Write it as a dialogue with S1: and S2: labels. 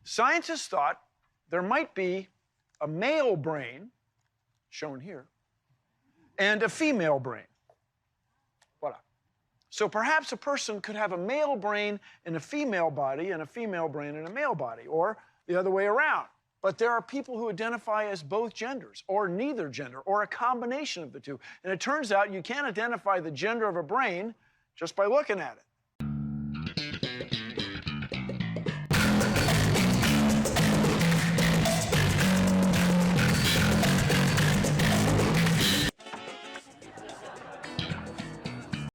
S1: Scientists thought there might be a male brain, shown here, and a female brain. Voila. So perhaps a person could have a male brain in a female body and a female brain in a male body, or the other way around. But there are people who identify as both genders, or neither gender, or a combination of the two. And it turns out you can't identify the gender of a brain just by looking at it.